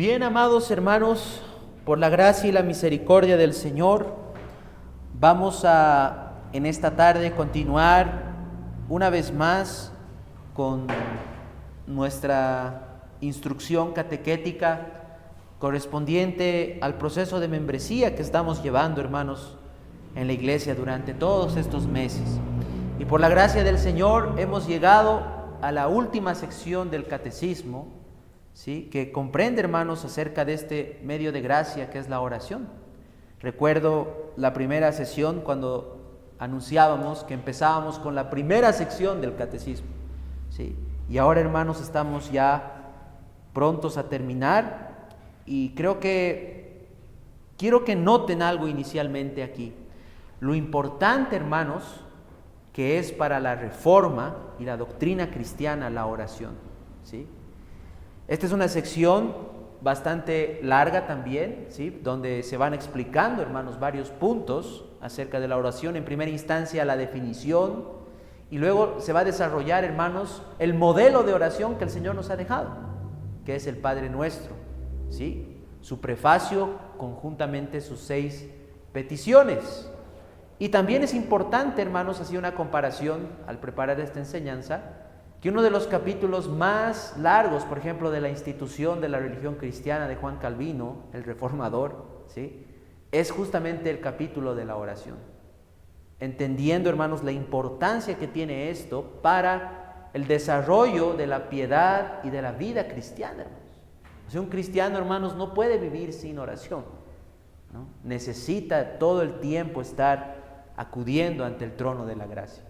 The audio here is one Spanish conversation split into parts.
Bien, amados hermanos, por la gracia y la misericordia del Señor, vamos a en esta tarde continuar una vez más con nuestra instrucción catequética correspondiente al proceso de membresía que estamos llevando, hermanos, en la iglesia durante todos estos meses. Y por la gracia del Señor hemos llegado a la última sección del catecismo, ¿sí?, que comprende, hermanos, acerca de este medio de gracia que es la oración. Recuerdo la primera sesión cuando anunciábamos que empezábamos con la primera sección del catecismo, ¿sí? Y ahora, hermanos, estamos ya prontos a terminar y quiero que noten algo inicialmente aquí. Lo importante, hermanos, que es para la reforma y la doctrina cristiana la oración, ¿sí? Esta es una sección bastante larga también, ¿sí?, donde se van explicando, hermanos, varios puntos acerca de la oración. En primera instancia, la definición, y luego se va a desarrollar, hermanos, el modelo de oración que el Señor nos ha dejado, que es el Padre Nuestro, ¿sí?, su prefacio, conjuntamente sus 6 peticiones. Y también es importante, hermanos, así una comparación al preparar esta enseñanza, que uno de los capítulos más largos, por ejemplo, de la institución de la religión cristiana de Juan Calvino, el reformador, ¿sí?, es justamente el capítulo de la oración. Entendiendo, hermanos, la importancia que tiene esto para el desarrollo de la piedad y de la vida cristiana, hermanos. O sea, un cristiano, hermanos, no puede vivir sin oración, ¿no? Necesita todo el tiempo estar acudiendo ante el trono de la gracia.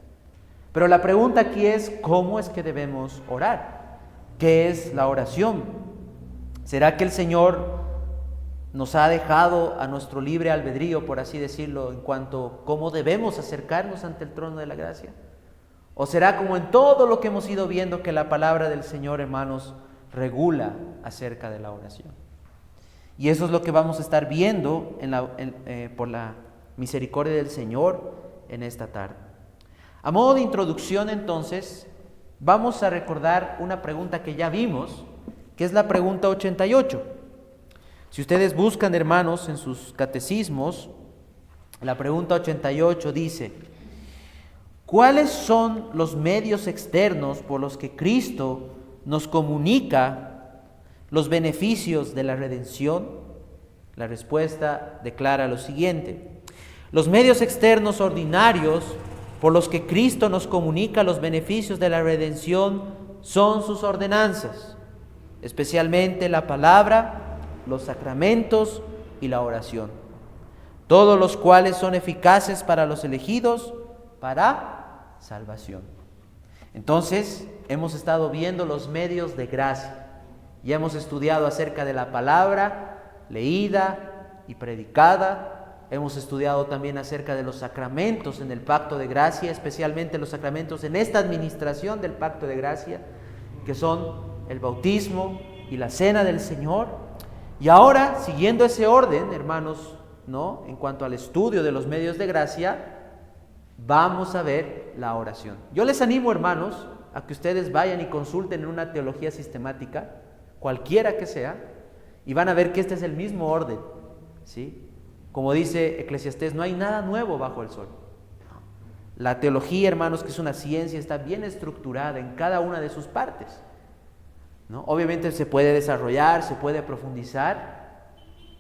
Pero la pregunta aquí es, ¿cómo es que debemos orar? ¿Qué es la oración? ¿Será que el Señor nos ha dejado a nuestro libre albedrío, por así decirlo, en cuanto a cómo debemos acercarnos ante el trono de la gracia? ¿O será como en todo lo que hemos ido viendo, que la palabra del Señor, hermanos, regula acerca de la oración? Y eso es lo que vamos a estar viendo por la misericordia del Señor en esta tarde. A modo de introducción, entonces, vamos a recordar una pregunta que ya vimos, que es la pregunta 88. Si ustedes buscan, hermanos, en sus catecismos, la pregunta 88 dice: ¿cuáles son los medios externos por los que Cristo nos comunica los beneficios de la redención? La respuesta declara lo siguiente: los medios externos ordinarios por los que Cristo nos comunica los beneficios de la redención son sus ordenanzas, especialmente la palabra, los sacramentos y la oración, todos los cuales son eficaces para los elegidos para salvación. Entonces, hemos estado viendo los medios de gracia. Ya hemos estudiado acerca de la palabra leída y predicada. Hemos estudiado también acerca de los sacramentos en el pacto de gracia, especialmente los sacramentos en esta administración del pacto de gracia, que son el bautismo y la cena del Señor. Y ahora, siguiendo ese orden, hermanos, ¿no?, en cuanto al estudio de los medios de gracia, vamos a ver la oración. Yo les animo, hermanos, a que ustedes vayan y consulten en una teología sistemática, cualquiera que sea, y van a ver que este es el mismo orden, ¿sí? Como dice Eclesiastés, no hay nada nuevo bajo el sol. La teología, hermanos, que es una ciencia, está bien estructurada en cada una de sus partes, ¿no? Obviamente se puede desarrollar, se puede profundizar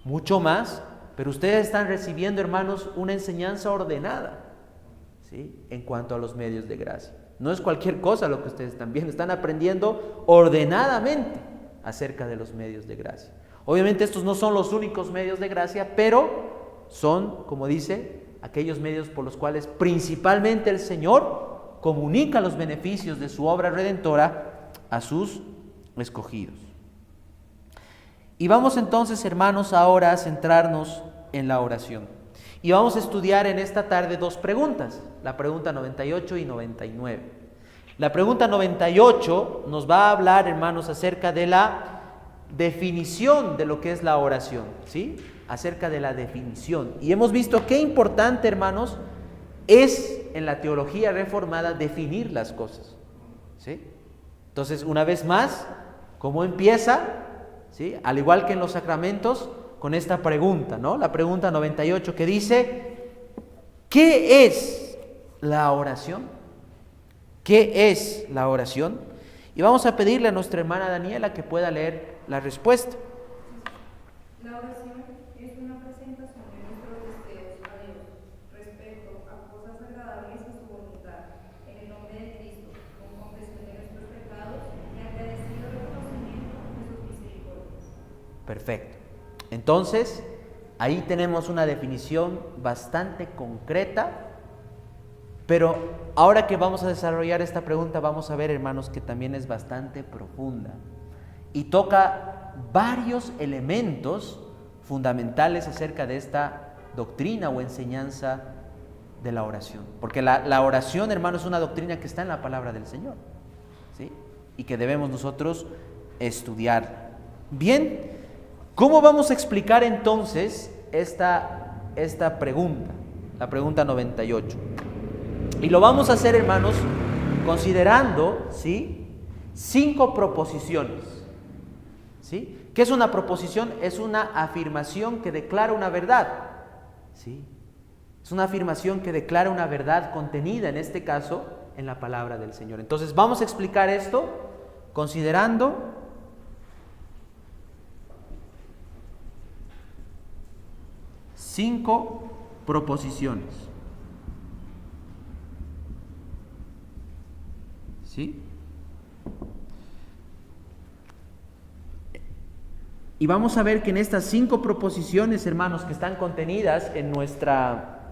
mucho más, pero ustedes están recibiendo, hermanos, una enseñanza ordenada, ¿sí?, en cuanto a los medios de gracia. No es cualquier cosa lo que ustedes están viendo, están aprendiendo ordenadamente acerca de los medios de gracia. Obviamente estos no son los únicos medios de gracia, pero son, como dice, aquellos medios por los cuales principalmente el Señor comunica los beneficios de su obra redentora a sus escogidos. Y vamos entonces, hermanos, ahora a centrarnos en la oración. Y vamos a estudiar en esta tarde 2 preguntas, la pregunta 98 y 99. La pregunta 98 nos va a hablar, hermanos, acerca de la definición de lo que es la oración, ¿sí?, acerca de la definición. Y hemos visto qué importante, hermanos, es en la teología reformada definir las cosas, ¿sí? Entonces, una vez más, ¿cómo empieza? ¿sí? Al igual que en los sacramentos, con esta pregunta, ¿no? La pregunta 98 que dice, ¿qué es la oración? ¿Qué es la oración? Y vamos a pedirle a nuestra hermana Daniela que pueda leer la respuesta. La oración es una presentación de nuestros deseos a Dios respecto a cosas agradables a su voluntad, en el nombre de Cristo, con confesión de nuestros pecados y agradecido reconocimiento de sus misericordias. Perfecto. Entonces, ahí tenemos una definición bastante concreta, pero ahora que vamos a desarrollar esta pregunta, vamos a ver, hermanos, que también es bastante profunda y toca varios elementos fundamentales acerca de esta doctrina o enseñanza de la oración. Porque la oración, hermanos, es una doctrina que está en la palabra del Señor, ¿sí? Y que debemos nosotros estudiar. Bien, ¿cómo vamos a explicar entonces esta pregunta? La pregunta 98. Y lo vamos a hacer, hermanos, considerando, ¿sí?, 5 proposiciones. ¿Sí? ¿Qué es una proposición? Es una afirmación que declara una verdad. ¿Sí? Es una afirmación que declara una verdad contenida, en este caso, en la palabra del Señor. Entonces, vamos a explicar esto considerando 5 proposiciones. ¿Sí? Y vamos a ver que en estas 5 proposiciones, hermanos, que están contenidas en nuestra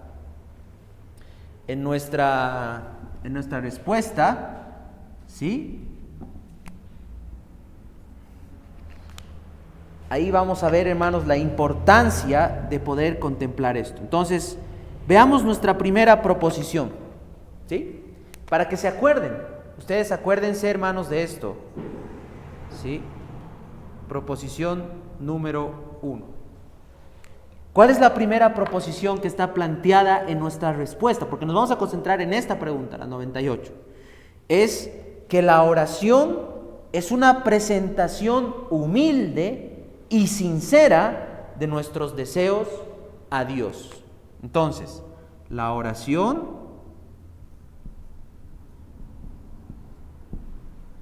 respuesta, ¿sí? Ahí vamos a ver, hermanos, la importancia de poder contemplar esto. Entonces, veamos nuestra primera proposición, ¿sí? Para que se acuerden. Ustedes acuérdense, hermanos, de esto, ¿sí? Proposición número 1. ¿Cuál es la primera proposición que está planteada en nuestra respuesta? Porque nos vamos a concentrar en esta pregunta, la 98. Es que la oración es una presentación humilde y sincera de nuestros deseos a Dios. Entonces, la oración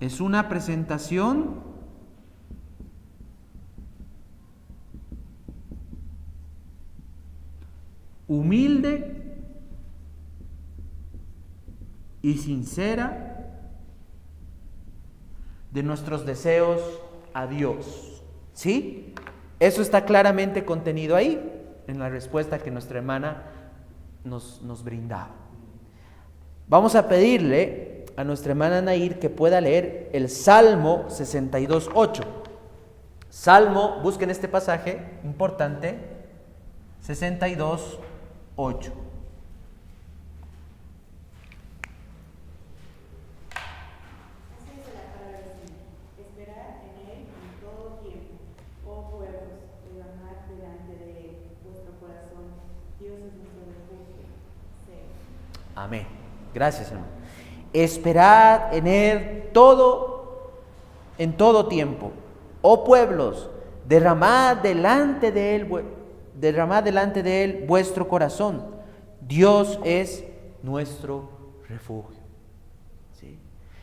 es una presentación humilde y sincera de nuestros deseos a Dios. ¿Sí? Eso está claramente contenido ahí, en la respuesta que nuestra hermana nos brindaba. Vamos a pedirle a nuestra hermana Nair que pueda leer el Salmo 62:8. Salmo, busquen este pasaje importante, 62:8. Amén. Gracias, hermano. Esperad en Él en todo tiempo. Oh pueblos, derramad delante de Él vuestro corazón. Dios es nuestro refugio. ¿Sí?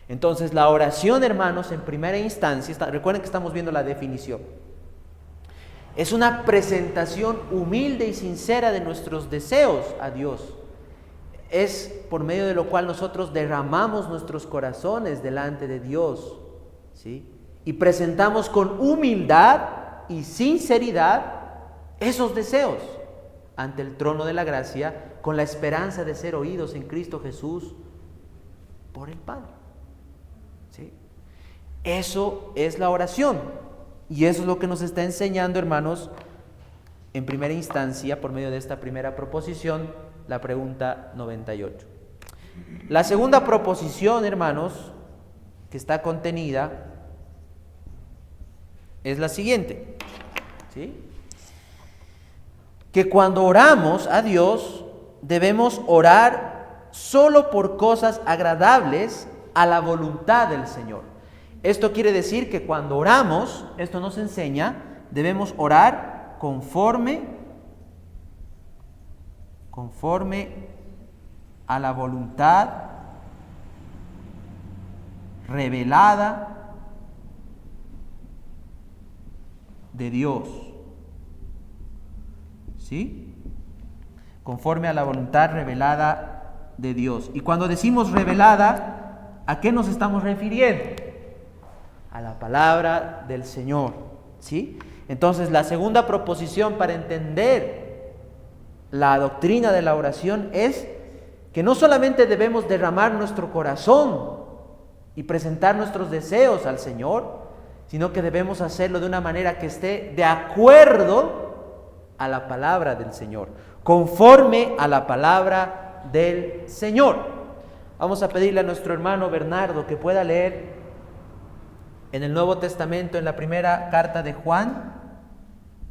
Entonces, la oración, hermanos, en primera instancia, recuerden que estamos viendo la definición. Es una presentación humilde y sincera de nuestros deseos a Dios. Es por medio de lo cual nosotros derramamos nuestros corazones delante de Dios, ¿sí? Y presentamos con humildad y sinceridad esos deseos ante el trono de la gracia, con la esperanza de ser oídos en Cristo Jesús por el Padre, ¿sí? Eso es la oración, y eso es lo que nos está enseñando, hermanos, en primera instancia, por medio de esta primera proposición, la pregunta 98. La segunda proposición, hermanos, que está contenida, es la siguiente, ¿sí? Que cuando oramos a Dios, debemos orar solo por cosas agradables a la voluntad del Señor. Esto quiere decir que cuando oramos, esto nos enseña, debemos orar conforme a la voluntad revelada de Dios. ¿Sí? Conforme a la voluntad revelada de Dios. Y cuando decimos revelada, ¿a qué nos estamos refiriendo? A la palabra del Señor. ¿Sí? Entonces, la segunda proposición para entender la doctrina de la oración es que no solamente debemos derramar nuestro corazón y presentar nuestros deseos al Señor, sino que debemos hacerlo de una manera que esté de acuerdo a la palabra del Señor, conforme a la palabra del Señor. Vamos a pedirle a nuestro hermano Bernardo que pueda leer en el Nuevo Testamento, en la primera carta de Juan,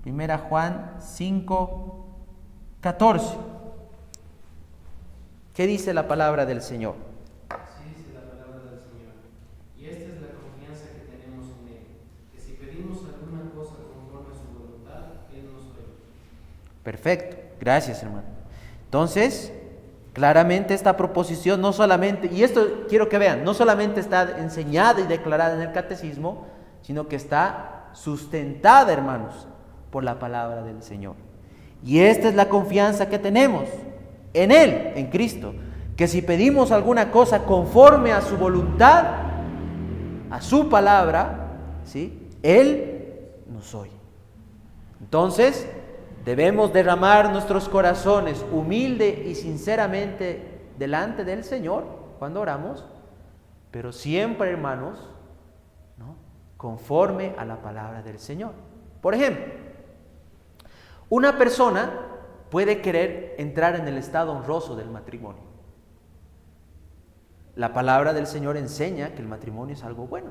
primera Juan 5:14. ¿Qué dice la palabra del Señor? Así dice la palabra del Señor. Y esta es la confianza que tenemos en Él, que si pedimos alguna cosa conforme a su voluntad, Él nos oye. Perfecto, gracias hermano. Entonces, claramente esta proposición no solamente, y esto quiero que vean, no solamente está enseñada y declarada en el catecismo, sino que está sustentada, hermanos, por la palabra del Señor. Y esta es la confianza que tenemos en Él, en Cristo, que si pedimos alguna cosa conforme a su voluntad, a su palabra, ¿sí?, Él nos oye. Entonces, debemos derramar nuestros corazones humilde y sinceramente delante del Señor cuando oramos, pero siempre, hermanos, ¿no?, conforme a la palabra del Señor. Por ejemplo, una persona puede querer entrar en el estado honroso del matrimonio. La palabra del Señor enseña que el matrimonio es algo bueno.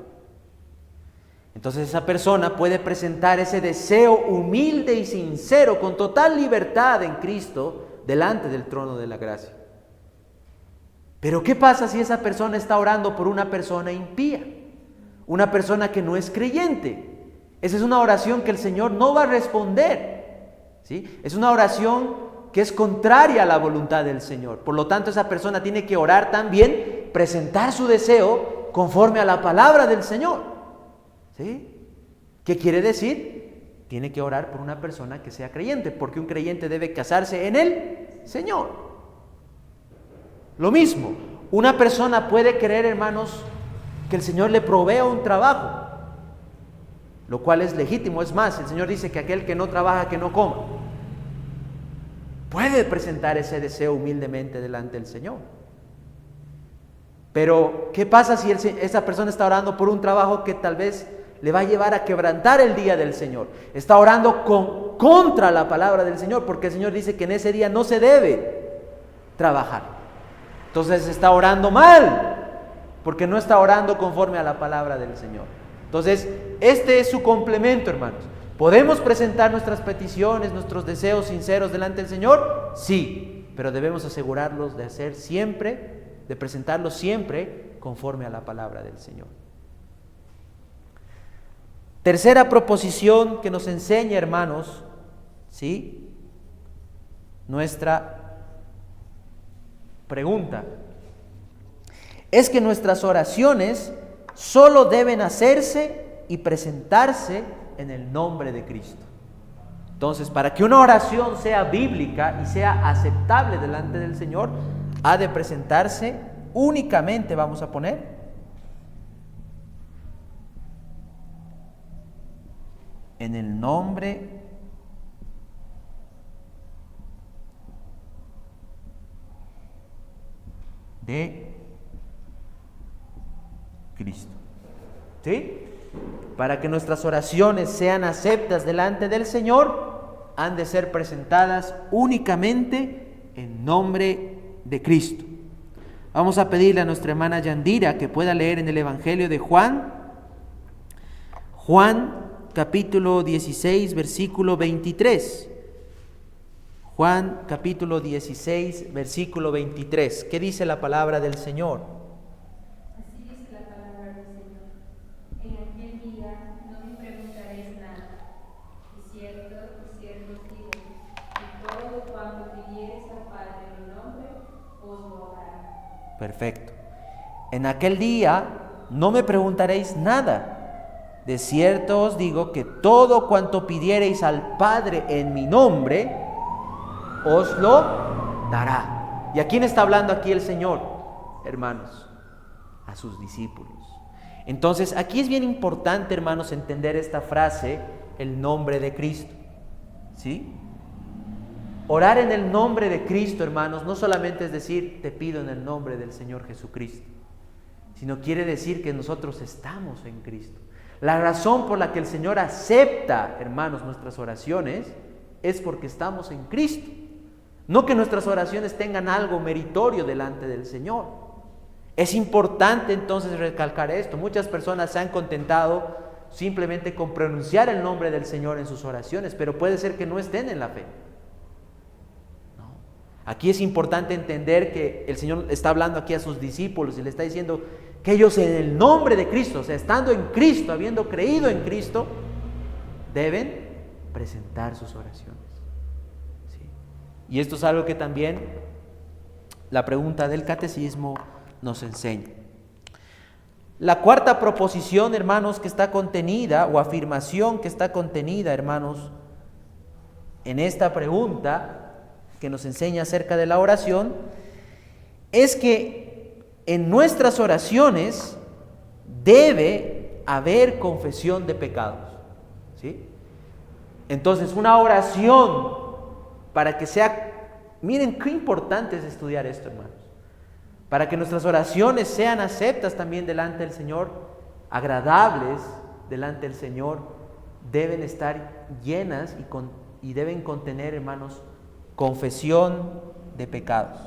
Entonces esa persona puede presentar ese deseo humilde y sincero, con total libertad en Cristo, delante del trono de la gracia. Pero ¿qué pasa si esa persona está orando por una persona impía? Una persona que no es creyente. Esa es una oración que el Señor no va a responder, ¿sí? Es una oración que es contraria a la voluntad del Señor. Por lo tanto, esa persona tiene que orar también, presentar su deseo conforme a la palabra del Señor, ¿sí? ¿Qué quiere decir? Tiene que orar por una persona que sea creyente, porque un creyente debe casarse en el Señor. Lo mismo, una persona puede querer, hermanos, que el Señor le provea un trabajo, lo cual es legítimo. Es más, el Señor dice que aquel que no trabaja, que no coma. Puede presentar ese deseo humildemente delante del Señor. Pero, ¿qué pasa si esa persona está orando por un trabajo que tal vez le va a llevar a quebrantar el día del Señor? Está orando contra la palabra del Señor, porque el Señor dice que en ese día no se debe trabajar. Entonces está orando mal, porque no está orando conforme a la palabra del Señor. Entonces, este es su complemento, hermanos. ¿Podemos presentar nuestras peticiones, nuestros deseos sinceros delante del Señor? Sí, pero debemos asegurarlos de hacer siempre, de presentarlos siempre conforme a la palabra del Señor. Tercera proposición que nos enseña, hermanos, ¿sí?, nuestra pregunta es que nuestras oraciones solo deben hacerse y presentarse en el nombre de Cristo. Entonces, para que una oración sea bíblica y sea aceptable delante del Señor, ha de presentarse únicamente, vamos a poner, en el nombre de Cristo. ¿Sí? Para que nuestras oraciones sean aceptas delante del Señor, han de ser presentadas únicamente en nombre de Cristo. Vamos a pedirle a nuestra hermana Yandira que pueda leer en el Evangelio de Juan, capítulo 16, versículo 23. Juan capítulo 16, versículo 23. ¿Qué dice la palabra del Señor? Así dice la palabra del Señor. pidiereis al Padre en mi nombre, os lo dará. Perfecto. En aquel día no me preguntaréis nada. De cierto os digo que todo cuanto pidiereis al Padre en mi nombre, os lo dará. ¿Y a quién está hablando aquí el Señor, hermanos? A sus discípulos. Entonces, aquí es bien importante, hermanos, entender esta frase, el nombre de Cristo. ¿Sí? Orar en el nombre de Cristo, hermanos, no solamente es decir, te pido en el nombre del Señor Jesucristo, sino quiere decir que nosotros estamos en Cristo. La razón por la que el Señor acepta, hermanos, nuestras oraciones es porque estamos en Cristo. No que nuestras oraciones tengan algo meritorio delante del Señor. Es importante entonces recalcar esto. Muchas personas se han contentado simplemente con pronunciar el nombre del Señor en sus oraciones, pero puede ser que no estén en la fe. No. Aquí es importante entender que el Señor está hablando aquí a sus discípulos y le está diciendo que ellos en el nombre de Cristo, o sea, estando en Cristo, habiendo creído en Cristo, deben presentar sus oraciones. ¿Sí? Y esto es algo que también la pregunta del catecismo nos enseña. La cuarta proposición, hermanos, que está contenida, o afirmación que está contenida, hermanos, en esta pregunta que nos enseña acerca de la oración, es que en nuestras oraciones debe haber confesión de pecados. ¿Sí? Entonces, una oración para que sea, miren qué importante es estudiar esto, hermanos, para que nuestras oraciones sean aceptas también delante del Señor, agradables delante del Señor, deben estar llenas y deben contener, hermanos, confesión de pecados.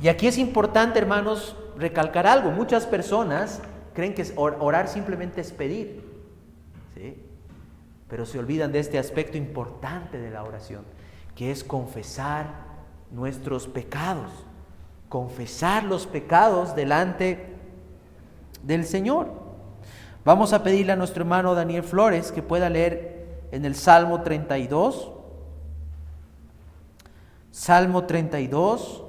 Y aquí es importante, hermanos, recalcar algo. Muchas personas creen que orar simplemente es pedir, ¿sí? Pero se olvidan de este aspecto importante de la oración, que es confesar nuestros pecados, confesar los pecados delante del Señor. Vamos a pedirle a nuestro hermano Daniel Flores que pueda leer en el Salmo 32, Salmo 32,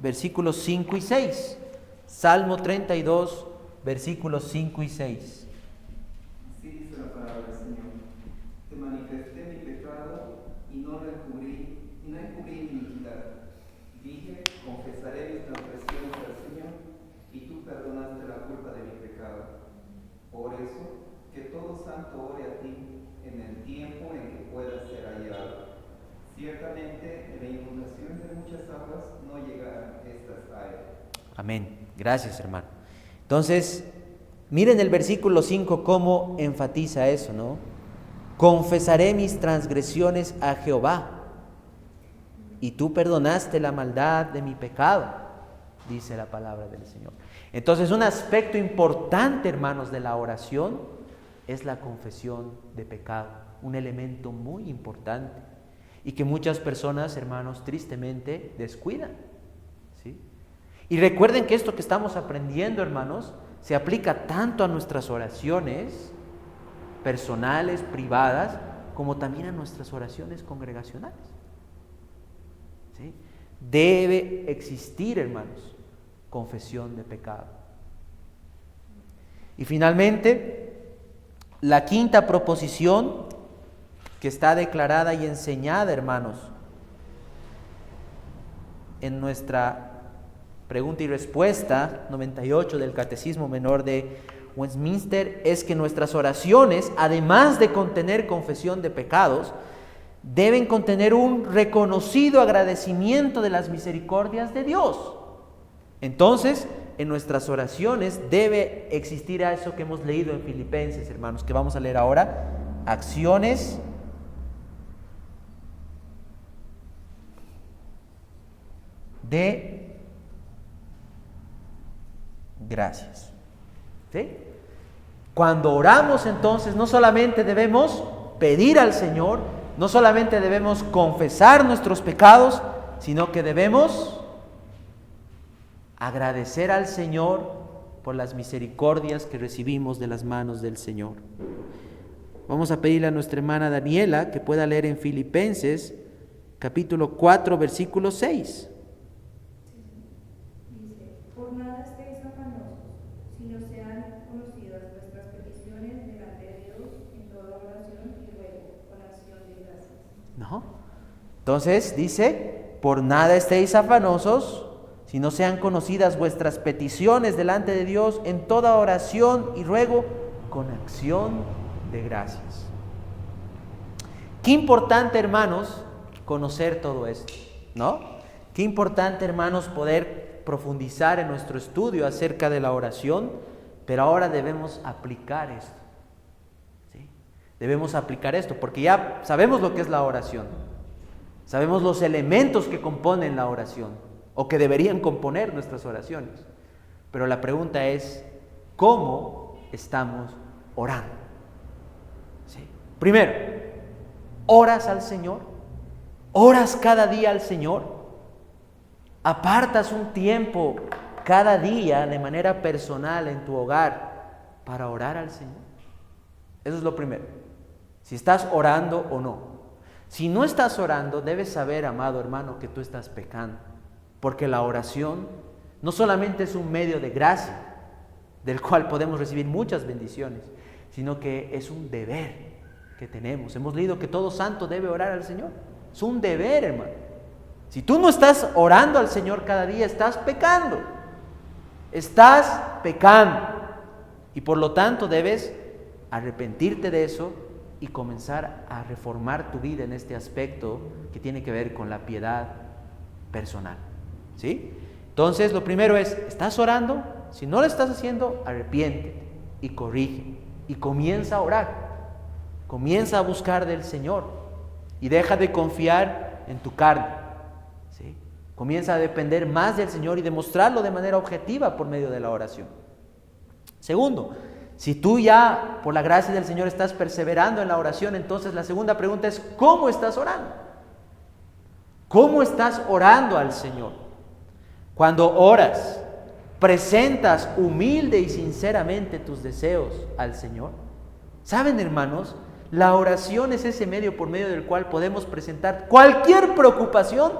versículos 5 y 6. Salmo 32, versículos 5 y 6. Así dice la palabra del Señor. Te manifesté mi pecado y no encubrí mi iniquidad. Dije, confesaré mis transgresiones al Señor, y tú perdonaste la culpa de mi pecado. Por eso, que todo santo ore a ti en el tiempo en que pueda ser hallado. Ciertamente, en la inundación de muchas aguas no llegarán estas a él. Amén. Gracias, hermano. Entonces, miren el versículo 5 cómo enfatiza eso, ¿no? Confesaré mis transgresiones a Jehová, y tú perdonaste la maldad de mi pecado, dice la palabra del Señor. Entonces, un aspecto importante, hermanos, de la oración es la confesión de pecado, un elemento muy importante y que muchas personas, hermanos, tristemente descuidan, ¿sí? Y recuerden que esto que estamos aprendiendo, hermanos, se aplica tanto a nuestras oraciones personales, privadas, como también a nuestras oraciones congregacionales. ¿Sí? Debe existir, hermanos, confesión de pecado. Y finalmente, la quinta proposición que está declarada y enseñada, hermanos, en nuestra pregunta y respuesta 98 del Catecismo Menor de Westminster, es que nuestras oraciones, además de contener confesión de pecados, deben contener un reconocido agradecimiento de las misericordias de Dios. Entonces, en nuestras oraciones debe existir a eso que hemos leído en Filipenses, hermanos, que vamos a leer ahora, acciones de gracias. ¿Sí? Cuando oramos, entonces, no solamente debemos pedir al Señor, no solamente debemos confesar nuestros pecados, sino que debemos agradecer al Señor por las misericordias que recibimos de las manos del Señor. Vamos a pedirle a nuestra hermana Daniela que pueda leer en Filipenses capítulo 4, versículo 6. Dice, por nada estéis afanosos, sino sean conocidas vuestras peticiones delante de Dios en toda oración y ruego, con acción de gracias. ¿No? Entonces dice, por nada estéis afanosos, sino sean conocidas vuestras peticiones delante de Dios en toda oración y ruego, con acción de gracias. Qué importante, hermanos, conocer todo esto, ¿no? Qué importante, hermanos, poder profundizar en nuestro estudio acerca de la oración, pero ahora debemos aplicar esto, ¿sí? Debemos aplicar esto, porque ya sabemos lo que es la oración, sabemos los elementos que componen la oración, o que deberían componer nuestras oraciones, pero la pregunta es, ¿cómo estamos orando? ¿Sí? Primero, ¿oras al Señor? ¿Oras cada día al Señor? ¿Apartas un tiempo cada día de manera personal en tu hogar para orar al Señor? Eso es lo primero. Si estás orando o no. Si no estás orando, debes saber, amado hermano, que tú estás pecando. Porque la oración no solamente es un medio de gracia, del cual podemos recibir muchas bendiciones, sino que es un deber que tenemos. Hemos leído que todo santo debe orar al Señor. Es un deber, hermano. Si tú no estás orando al Señor cada día, estás pecando. Estás pecando. Y por lo tanto debes arrepentirte de eso y comenzar a reformar tu vida en este aspecto que tiene que ver con la piedad personal. ¿Sí? Entonces, lo primero es, ¿estás orando? Si no lo estás haciendo, arrepiéntete y corrige. Y comienza a orar. Comienza a buscar del Señor. Y deja de confiar en tu carne. ¿Sí? Comienza a depender más del Señor y demostrarlo de manera objetiva por medio de la oración. Segundo, si tú ya, por la gracia del Señor, estás perseverando en la oración, entonces la segunda pregunta es, ¿cómo estás orando? ¿Cómo estás orando al Señor? Cuando oras, presentas humilde y sinceramente tus deseos al Señor. ¿Saben, hermanos? La oración es ese medio por medio del cual podemos presentar cualquier preocupación,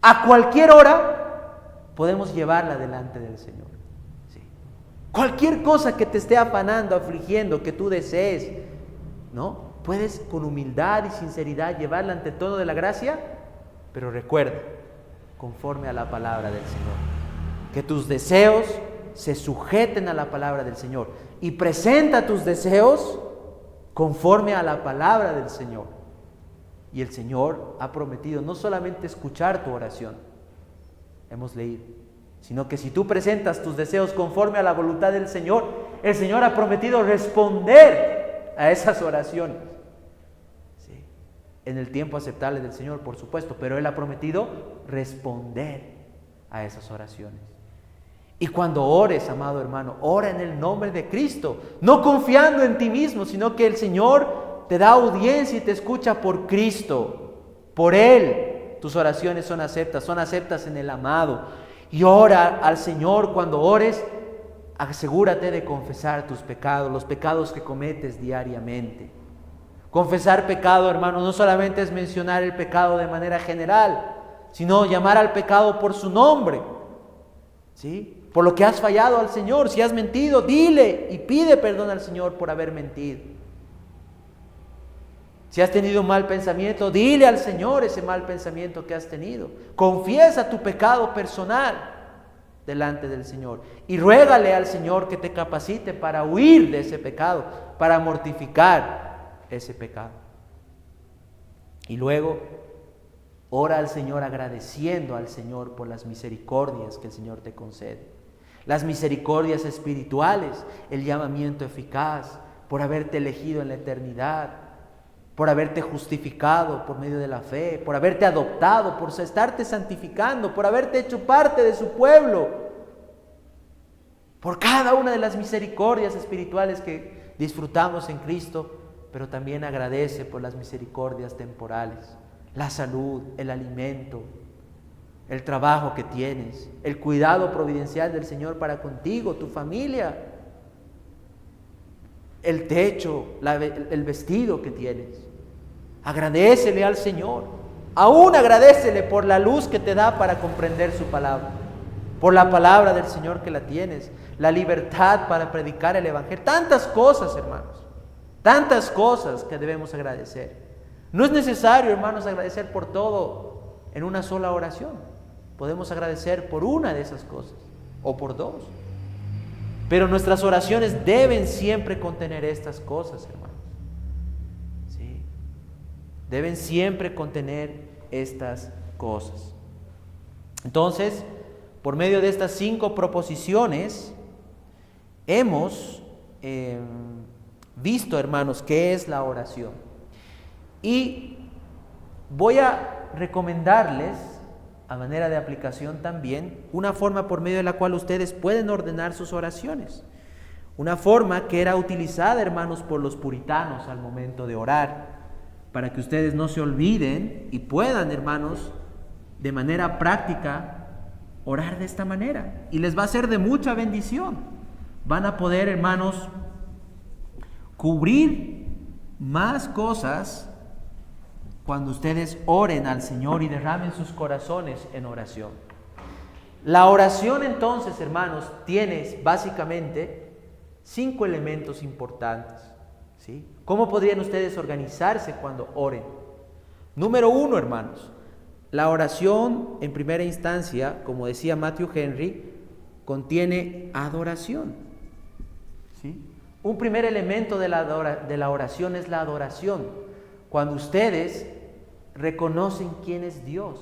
a cualquier hora, podemos llevarla delante del Señor. ¿Sí? Cualquier cosa que te esté afanando, afligiendo, que tú desees, ¿no? Puedes con humildad y sinceridad llevarla ante todo de la gracia, pero recuerda, conforme a la palabra del Señor. Que tus deseos se sujeten a la palabra del Señor. Y presenta tus deseos conforme a la palabra del Señor. Y el Señor ha prometido no solamente escuchar tu oración, hemos leído, sino que si tú presentas tus deseos conforme a la voluntad del Señor, el Señor ha prometido responder a esas oraciones. En el tiempo aceptable del Señor, por supuesto, pero Él ha prometido responder a esas oraciones. Y cuando ores, amado hermano, ora en el nombre de Cristo, no confiando en ti mismo, sino que el Señor te da audiencia y te escucha por Cristo, por Él. Tus oraciones son aceptas en el amado. Y ora al Señor cuando ores, asegúrate de confesar tus pecados, los pecados que cometes diariamente. Confesar pecado, hermano, no solamente es mencionar el pecado de manera general, sino llamar al pecado por su nombre, ¿sí? Por lo que has fallado al Señor. Si has mentido, dile y pide perdón al Señor por haber mentido. Si has tenido un mal pensamiento, dile al Señor ese mal pensamiento que has tenido. Confiesa tu pecado personal delante del Señor y ruégale al Señor que te capacite para huir de ese pecado, para mortificar ese pecado. Y luego ora al Señor agradeciendo al Señor por las misericordias que el Señor te concede. Las misericordias espirituales, el llamamiento eficaz, por haberte elegido en la eternidad, por haberte justificado por medio de la fe, por haberte adoptado, por estarte santificando, por haberte hecho parte de su pueblo, por cada una de las misericordias espirituales que disfrutamos en Cristo, pero también agradece por las misericordias temporales, la salud, el alimento, el trabajo que tienes, el cuidado providencial del Señor para contigo, tu familia, el techo, el vestido que tienes. Agradécele al Señor. Aún agradécele por la luz que te da para comprender su palabra, por la palabra del Señor que la tienes, la libertad para predicar el Evangelio. Tantas cosas, hermanos, tantas cosas que debemos agradecer. No es necesario, hermanos, agradecer por todo en una sola oración. Podemos agradecer por una de esas cosas o por dos. Pero nuestras oraciones deben siempre contener estas cosas, hermanos. ¿Sí? Deben siempre contener estas cosas. Entonces, por medio de estas 5 proposiciones, hemos visto, hermanos, qué es la oración. Y voy a recomendarles, a manera de aplicación también, una forma por medio de la cual ustedes pueden ordenar sus oraciones. Una forma que era utilizada, hermanos, por los puritanos al momento de orar, para que ustedes no se olviden y puedan, hermanos, de manera práctica, orar de esta manera. Y les va a ser de mucha bendición. Van a poder, hermanos, cubrir más cosas cuando ustedes oren al Señor y derramen sus corazones en oración. La oración, entonces, hermanos, tiene básicamente 5 elementos importantes, ¿sí? ¿Cómo podrían ustedes organizarse cuando oren? Número 1, hermanos, la oración en primera instancia, como decía Matthew Henry, contiene adoración, ¿sí? Un primer elemento de la oración es la adoración. Cuando ustedes reconocen quién es Dios.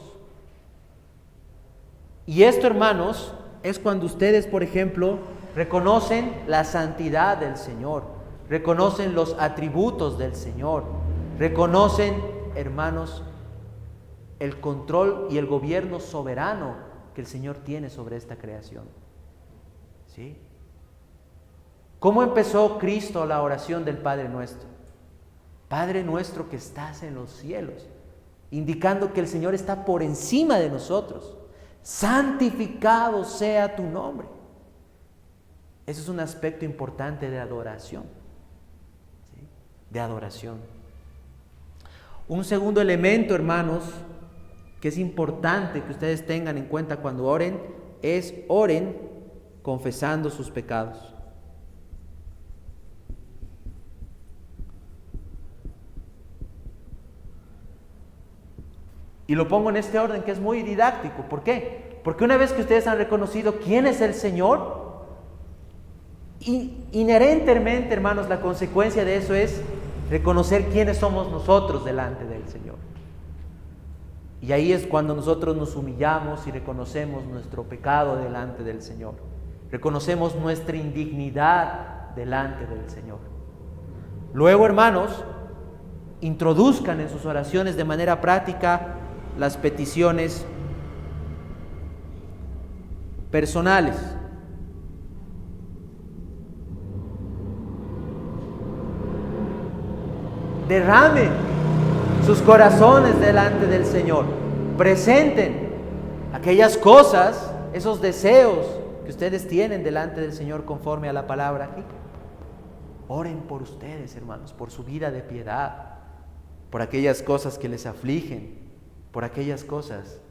Y esto, hermanos, es cuando ustedes, por ejemplo, reconocen la santidad del Señor, reconocen los atributos del Señor, reconocen, hermanos, el control y el gobierno soberano que el Señor tiene sobre esta creación. ¿Sí? ¿Cómo empezó Cristo la oración del Padre Nuestro? Padre nuestro que estás en los cielos, indicando que el Señor está por encima de nosotros. Santificado sea tu nombre. Ese es un aspecto importante de adoración, ¿sí? De adoración. Un segundo elemento, hermanos, que es importante que ustedes tengan en cuenta cuando oren, es oren confesando sus pecados. Y lo pongo en este orden que es muy didáctico. ¿Por qué? Porque una vez que ustedes han reconocido quién es el Señor, inherentemente, hermanos, la consecuencia de eso es reconocer quiénes somos nosotros delante del Señor. Y ahí es cuando nosotros nos humillamos y reconocemos nuestro pecado delante del Señor. Reconocemos nuestra indignidad delante del Señor. Luego, hermanos, introduzcan en sus oraciones de manera práctica las peticiones personales. Derramen sus corazones delante del Señor. Presenten aquellas cosas, esos deseos que ustedes tienen delante del Señor conforme a la palabra aquí. Oren por ustedes, hermanos, por su vida de piedad, por aquellas cosas que les afligen, por aquellas cosas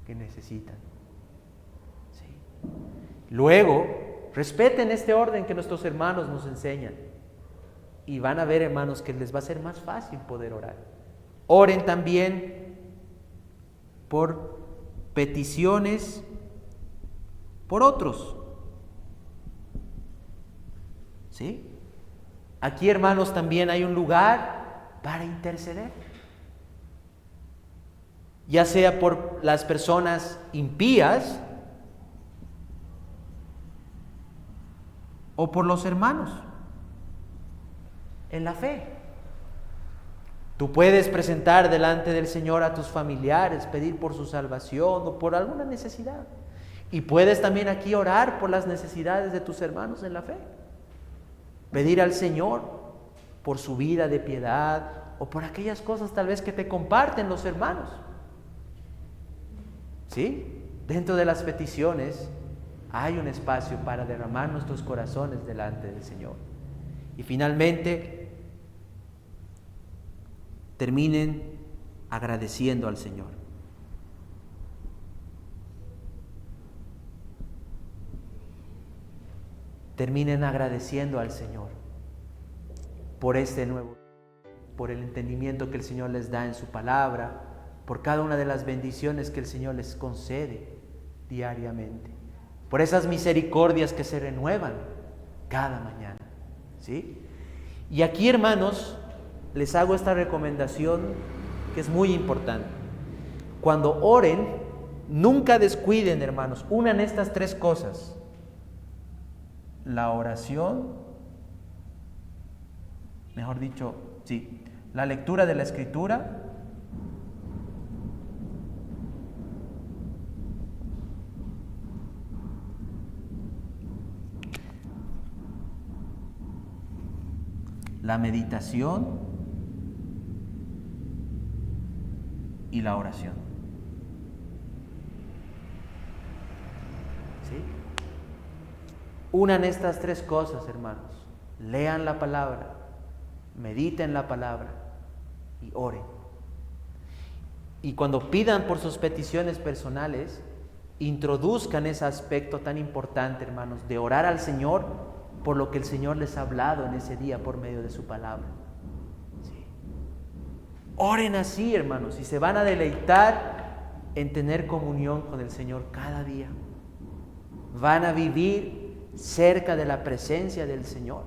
que necesitan. ¿Sí? Luego, respeten este orden que nuestros hermanos nos enseñan. Y van a ver, hermanos, que les va a ser más fácil poder orar. Oren también por peticiones por otros. ¿Sí? Aquí, hermanos, también hay un lugar para interceder. Ya sea por las personas impías o por los hermanos en la fe. Tú puedes presentar delante del Señor a tus familiares, pedir por su salvación o por alguna necesidad. Y puedes también aquí orar por las necesidades de tus hermanos en la fe. Pedir al Señor por su vida de piedad o por aquellas cosas tal vez que te comparten los hermanos. ¿Sí? dentro de las peticiones hay un espacio para derramar nuestros corazones delante del Señor. Y finalmente, terminen agradeciendo al Señor. Terminen agradeciendo al Señor por este nuevo, por el entendimiento que el Señor les da en su palabra, por cada una de las bendiciones que el Señor les concede diariamente, por esas misericordias que se renuevan cada mañana, ¿sí? Y aquí, hermanos, les hago esta recomendación que es muy importante. Cuando oren, nunca descuiden, hermanos, unan estas tres cosas: la oración, mejor dicho, sí, la lectura de la Escritura la meditación y la oración. ¿Sí? Unan estas tres cosas, hermanos. Lean la palabra, mediten la palabra y oren. Y cuando pidan por sus peticiones personales, introduzcan ese aspecto tan importante, hermanos, de orar al Señor por lo que el Señor les ha hablado en ese día por medio de su palabra. Sí. Oren así, hermanos, y se van a deleitar en tener comunión con el Señor cada día. Van a vivir cerca de la presencia del Señor.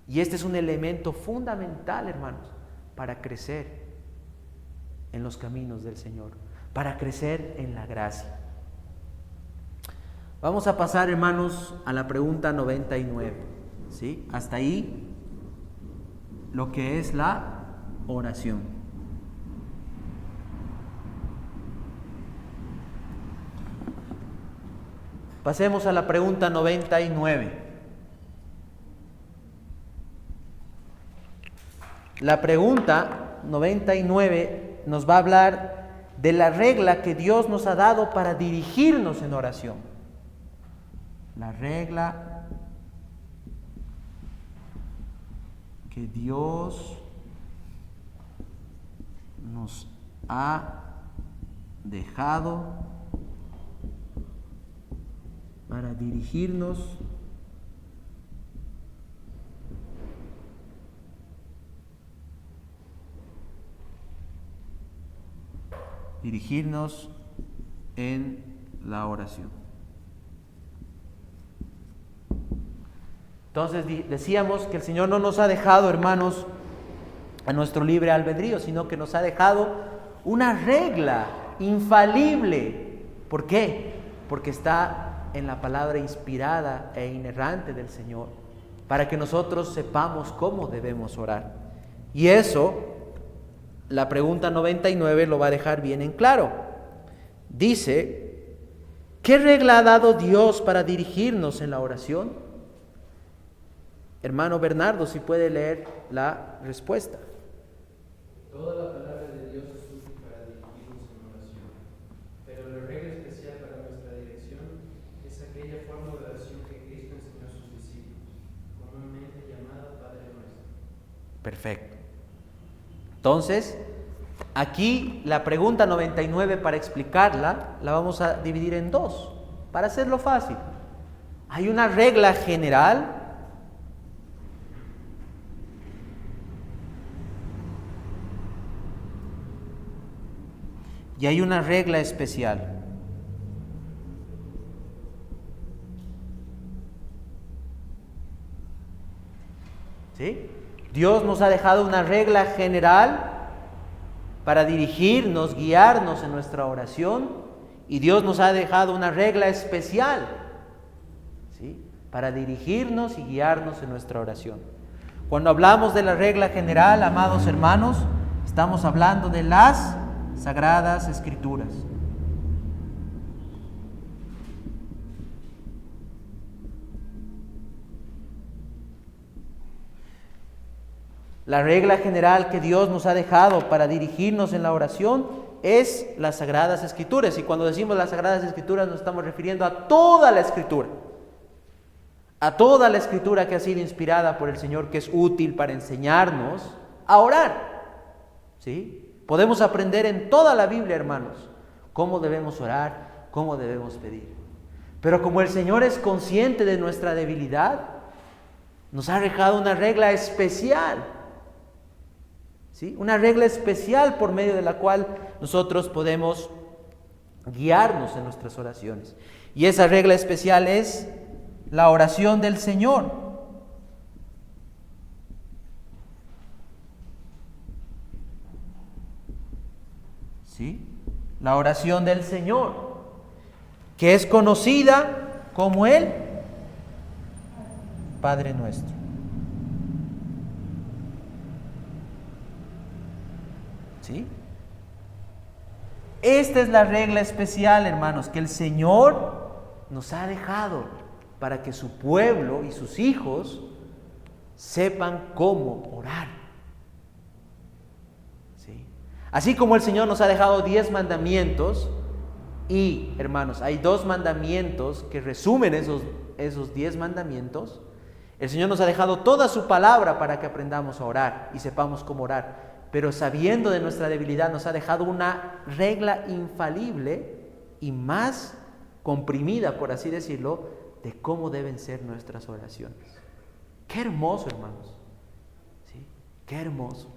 Y este es un elemento fundamental, hermanos, para crecer en los caminos del Señor, para crecer en la gracia. Vamos a pasar, hermanos, a la pregunta 99, ¿sí? Hasta ahí lo que es la oración. Pasemos a la pregunta 99. La pregunta 99 nos va a hablar de la regla que Dios nos ha dado para dirigirnos en oración. La regla que Dios nos ha dejado para dirigirnos en la oración. Entonces decíamos que el Señor no nos ha dejado, hermanos, a nuestro libre albedrío, sino que nos ha dejado una regla infalible. ¿Por qué? Porque está en la palabra inspirada e inerrante del Señor, para que nosotros sepamos cómo debemos orar. Y eso, la pregunta 99 lo va a dejar bien en claro. Dice, ¿qué regla ha dado Dios para dirigirnos en la oración? Hermano Bernardo, si puede leer la respuesta. Toda la palabra de Dios es útil para dirigirnos en oración, pero la regla especial para nuestra dirección es aquella forma de oración que Cristo enseñó a sus discípulos, comúnmente llamada Padre Nuestro. Perfecto. Entonces, aquí la pregunta 99, para explicarla, la vamos a dividir en dos, para hacerlo fácil. Hay una regla general y hay una regla especial. ¿Sí? Dios nos ha dejado una regla general para dirigirnos, guiarnos en nuestra oración, y Dios nos ha dejado una regla especial, ¿sí?, para dirigirnos y guiarnos en nuestra oración. Cuando hablamos de la regla general, amados hermanos, estamos hablando de las Sagradas Escrituras. La regla general que Dios nos ha dejado para dirigirnos en la oración es las Sagradas Escrituras. Y cuando decimos las Sagradas Escrituras nos estamos refiriendo a toda la Escritura. A toda la Escritura que ha sido inspirada por el Señor, que es útil para enseñarnos a orar. ¿Sí? Podemos aprender en toda la Biblia, hermanos, cómo debemos orar, cómo debemos pedir. Pero como el Señor es consciente de nuestra debilidad, nos ha dejado una regla especial. ¿Sí? Una regla especial por medio de la cual nosotros podemos guiarnos en nuestras oraciones. Y esa regla especial es la oración del Señor. ¿Sí? La oración del Señor, que es conocida como el Padre Nuestro. ¿Sí? Esta es la regla especial, hermanos, que el Señor nos ha dejado para que su pueblo y sus hijos sepan cómo orar. ¿Sí? Así como el Señor nos ha dejado 10 mandamientos, y hermanos, hay 2 mandamientos que resumen esos 10 mandamientos. El Señor nos ha dejado toda su palabra para que aprendamos a orar y sepamos cómo orar. Pero sabiendo de nuestra debilidad, nos ha dejado una regla infalible y más comprimida, por así decirlo, de cómo deben ser nuestras oraciones. Qué hermoso, hermanos. ¿Sí? Qué hermoso.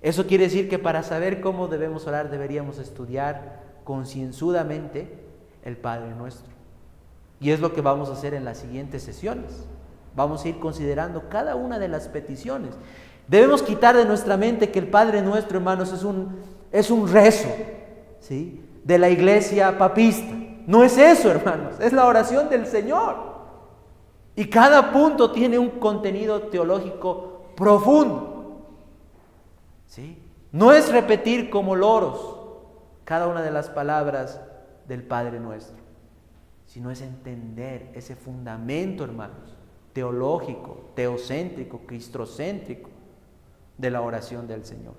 Eso quiere decir que para saber cómo debemos orar, deberíamos estudiar concienzudamente el Padre Nuestro. Y es lo que vamos a hacer en las siguientes sesiones. Vamos a ir considerando cada una de las peticiones. Debemos quitar de nuestra mente que el Padre Nuestro, hermanos, es un rezo, ¿sí?, de la iglesia papista. No es eso, hermanos, es la oración del Señor. Y cada punto tiene un contenido teológico profundo. ¿Sí? No es repetir como loros cada una de las palabras del Padre Nuestro, sino es entender ese fundamento, hermanos, teológico, teocéntrico, cristocéntrico de la oración del Señor.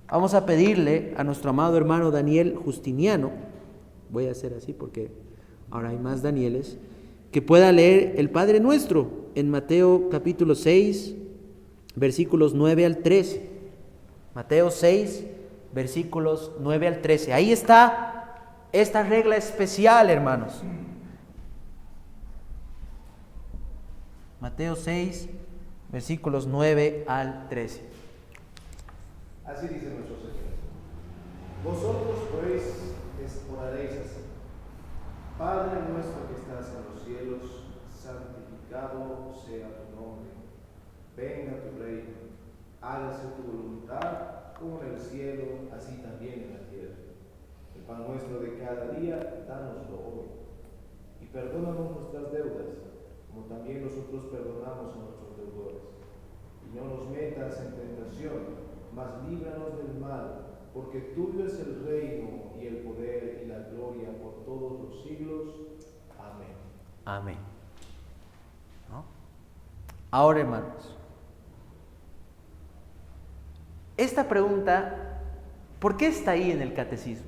Vamos a pedirle a nuestro amado hermano Daniel Justiniano, voy a hacer así porque ahora hay más Danieles, que pueda leer el Padre Nuestro en Mateo capítulo 6, versículos 9 al 13. Mateo 6, versículos 9 al 13. Ahí está esta regla especial, hermanos. Mateo 6, versículos 9 al 13. Así dice nuestro Señor. Vosotros pues oraréis así: Padre nuestro que estás en los cielos, santificado sea tu nombre. Venga tu reino. Hágase tu voluntad, como en el cielo, así también en la tierra. El pan nuestro de cada día, dánoslo hoy. Y perdónanos nuestras deudas, como también nosotros perdonamos a nuestros deudores. Y no nos metas en tentación, mas líbranos del mal, porque tuyo es el reino y el poder y la gloria por todos los siglos. Amén. Amén. ¿No? Ahora, hermanos, esta pregunta, ¿por qué está ahí en el catecismo?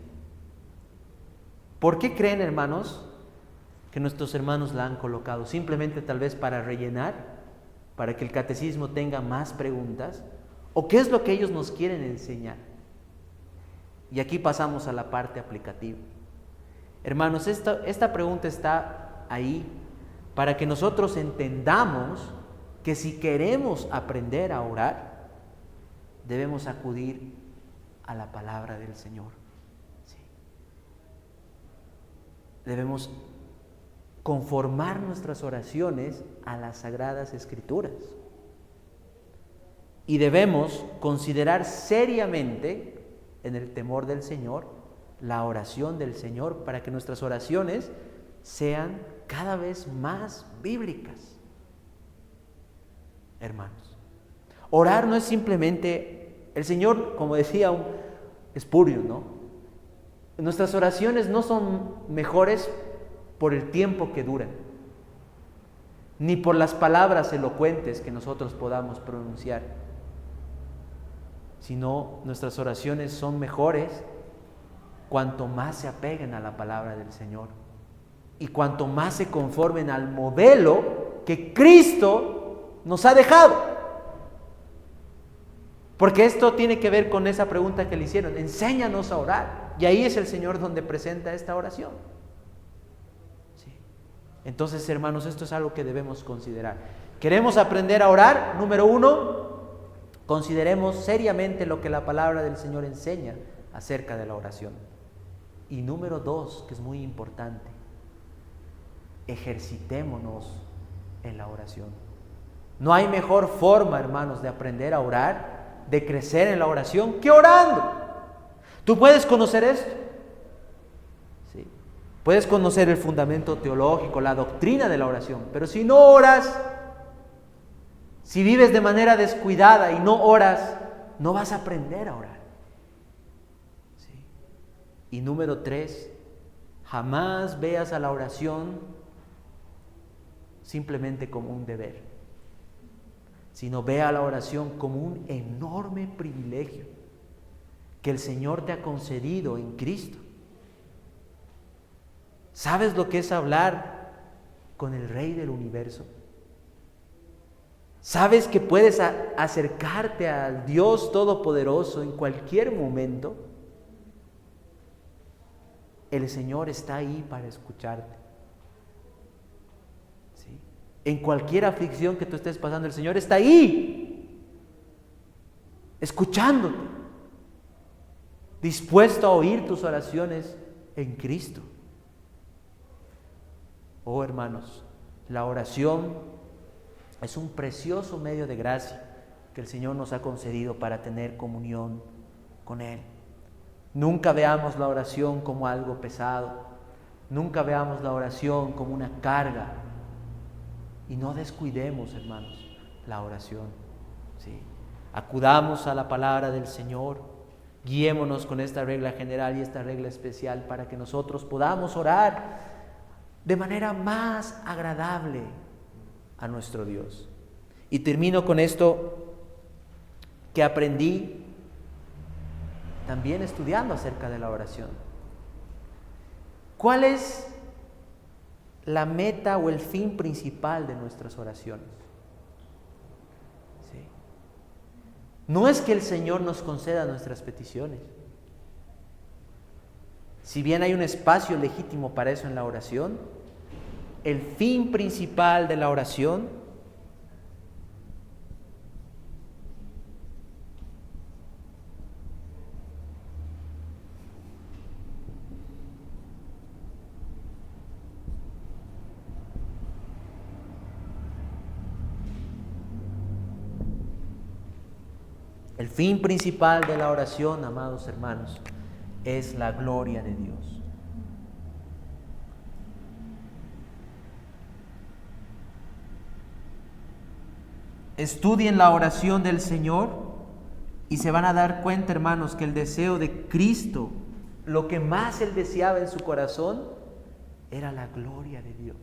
¿Por qué creen, hermanos, que nuestros hermanos la han colocado? ¿Simplemente tal vez para rellenar, para que el catecismo tenga más preguntas? ¿O qué es lo que ellos nos quieren enseñar? Y aquí pasamos a la parte aplicativa. Hermanos, esta pregunta está ahí para que nosotros entendamos que si queremos aprender a orar, debemos acudir a la palabra del Señor. ¿Sí? Debemos conformar nuestras oraciones a las Sagradas Escrituras. Y debemos considerar seriamente, en el temor del Señor, la oración del Señor, para que nuestras oraciones sean cada vez más bíblicas. Hermanos, orar no es simplemente, el Señor, como decía un Spurgeon, ¿no? Nuestras oraciones no son mejores por el tiempo que duran, ni por las palabras elocuentes que nosotros podamos pronunciar, sino nuestras oraciones son mejores cuanto más se apeguen a la palabra del Señor y cuanto más se conformen al modelo que Cristo nos ha dejado. Porque esto tiene que ver con esa pregunta que le hicieron: enséñanos a orar. Y ahí es el Señor donde presenta esta oración. ¿Sí? Entonces, hermanos, esto es algo que debemos considerar. ¿Queremos aprender a orar? Número 1, consideremos seriamente lo que la palabra del Señor enseña acerca de la oración. Y número 2, que es muy importante, ejercitémonos en la oración. No hay mejor forma, hermanos, de aprender a orar, de crecer en la oración, que orando. Tú puedes conocer esto. Sí. Puedes conocer el fundamento teológico, la doctrina de la oración, pero si no oras, si vives de manera descuidada y no oras, no vas a aprender a orar. ¿Sí? Y número 3, jamás veas a la oración simplemente como un deber, sino vea a la oración como un enorme privilegio que el Señor te ha concedido en Cristo. ¿Sabes lo que es hablar con el Rey del universo? ¿Sabes que puedes acercarte al Dios Todopoderoso en cualquier momento? El Señor está ahí para escucharte. ¿Sí? En cualquier aflicción que tú estés pasando, el Señor está ahí, escuchándote, dispuesto a oír tus oraciones en Cristo. Oh, hermanos, la oración es un precioso medio de gracia que el Señor nos ha concedido para tener comunión con Él. Nunca veamos la oración como algo pesado. Nunca veamos la oración como una carga. Y no descuidemos, hermanos, la oración. ¿Sí? Acudamos a la palabra del Señor. Guiémonos con esta regla general y esta regla especial para que nosotros podamos orar de manera más agradable a nuestro Dios. Y termino con esto que aprendí también estudiando acerca de la oración. ¿Cuál es la meta o el fin principal de nuestras oraciones? ¿Sí? No es que el Señor nos conceda nuestras peticiones. Si bien hay un espacio legítimo para eso en la oración, el fin principal de la oración amados hermanos, es la gloria de Dios. Estudien la oración del Señor y se van a dar cuenta, hermanos, que el deseo de Cristo, lo que más Él deseaba en su corazón, era la gloria de Dios.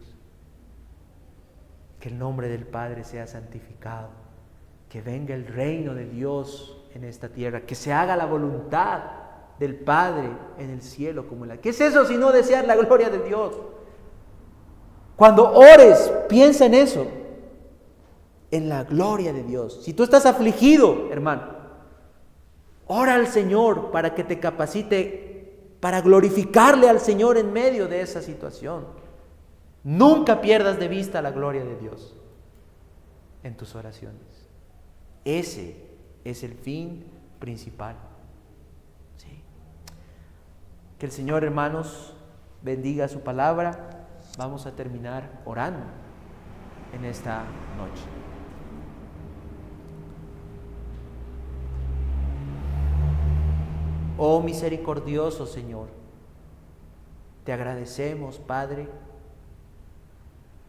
Que el nombre del Padre sea santificado, que venga el reino de Dios en esta tierra, que se haga la voluntad del Padre en el cielo como en la... ¿Qué es eso sino desear la gloria de Dios? Cuando ores, piensa en eso, en la gloria de Dios. Si tú estás afligido, hermano, ora al Señor para que te capacite para glorificarle al Señor en medio de esa situación. Nunca pierdas de vista la gloria de Dios en tus oraciones. Ese es el fin principal. ¿Sí? Que el Señor, hermanos, bendiga su palabra. Vamos a terminar orando en esta noche. Oh misericordioso Señor, te agradecemos, Padre,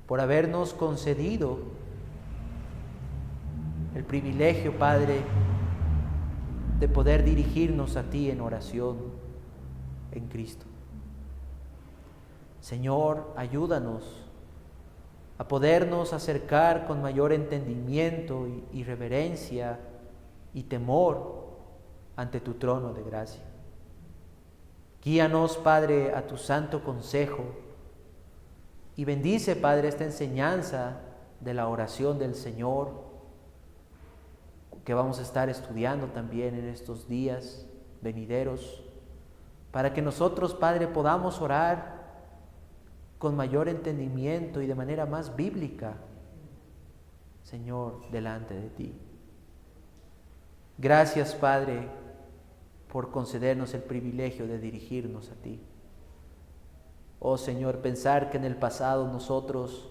por habernos concedido el privilegio, Padre, de poder dirigirnos a ti en oración en Cristo. Señor, ayúdanos a podernos acercar con mayor entendimiento y reverencia y temor ante tu trono de gracia. Guíanos, Padre, a tu santo consejo y bendice, Padre, esta enseñanza de la oración del Señor que vamos a estar estudiando también en estos días venideros, para que nosotros, Padre, podamos orar con mayor entendimiento y de manera más bíblica, Señor, delante de ti. Gracias, Padre, por concedernos el privilegio de dirigirnos a ti. Oh Señor, pensar que en el pasado nosotros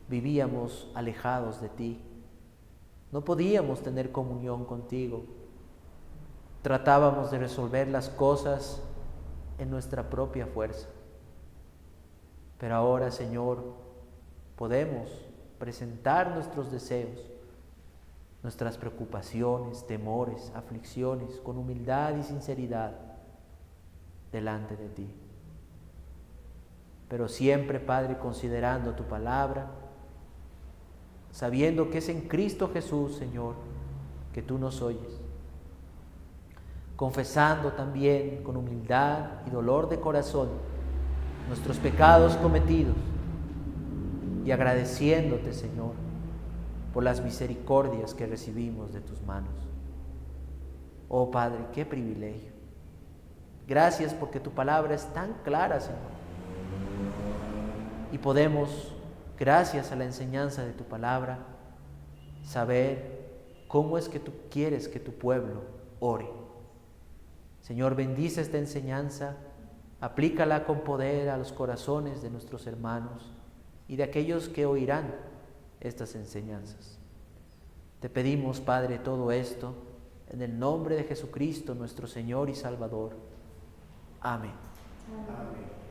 vivíamos alejados de ti. No podíamos tener comunión contigo. Tratábamos de resolver las cosas en nuestra propia fuerza. Pero ahora, Señor, podemos presentar nuestros deseos, nuestras preocupaciones, temores, aflicciones, con humildad y sinceridad delante de ti. Pero siempre, Padre, considerando tu palabra, sabiendo que es en Cristo Jesús, Señor, que tú nos oyes. Confesando también con humildad y dolor de corazón nuestros pecados cometidos y agradeciéndote, Señor, por las misericordias que recibimos de tus manos. Oh Padre, qué privilegio. Gracias porque tu palabra es tan clara, Señor. Y podemos, gracias a la enseñanza de tu palabra, saber cómo es que tú quieres que tu pueblo ore. Señor, bendice esta enseñanza, aplícala con poder a los corazones de nuestros hermanos y de aquellos que oirán estas enseñanzas. Te pedimos, Padre, todo esto en el nombre de Jesucristo, nuestro Señor y Salvador. Amén. Amén.